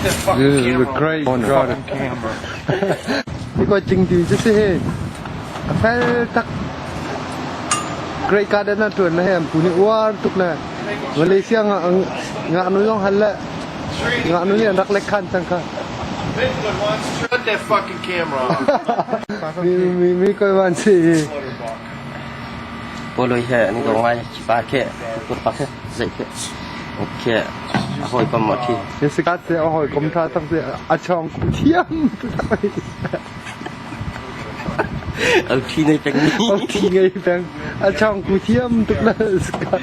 this fucking This is camera. the crazy on the God. fucking camera. Đi coi trình thì chứ thế. Phải tắc. Great garden na tuan na hem puni war tuk na. Malaysia nga anu yung hala. Nga anu ni anak lekhan sangka. Bigfoot wants to shut that fucking camera off. Mi coi ban si. Polo he ni ko ngai pa ke ko pa ke zai ke ok hoi kom ma thi Ye sikat se hoi kom tha tak se achong ku thiam. ở thi này bên Ông thì ngay đang achong ku thiam tuk na sikat.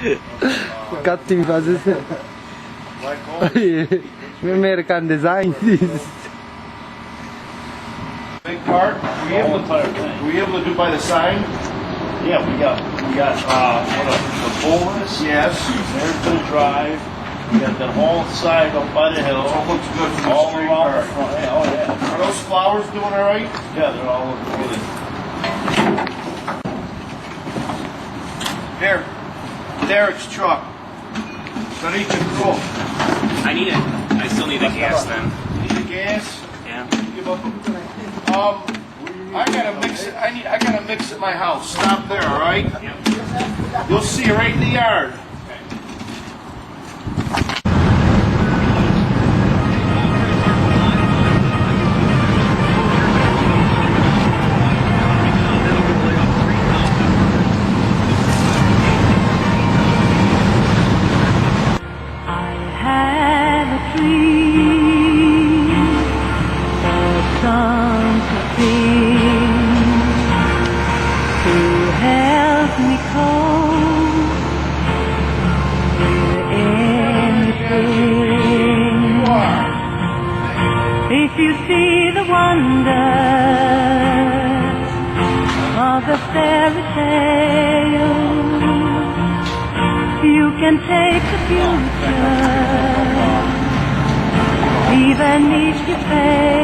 Cutting va se. American design this. Big part. Were you able to do by the sign? Yeah, we got the bonus. Yes. There's the drive. We got the whole side up by the hill. All looks good from the All street around the part. front. Yeah, oh yeah. Are those flowers doing all right? Yeah, they're all looking good. Here, Derek's truck. Gonna eat the cool. I need it. I still need the gas then. Need the gas? Yeah. Give up. I gotta mix it. I gotta mix at my house. Stop there, all right? You'll see it right in the yard. I had a dream, a song to sing, to help me cope with anything. If you see the wonder of a fairy tale, you can take the future, even if you fail.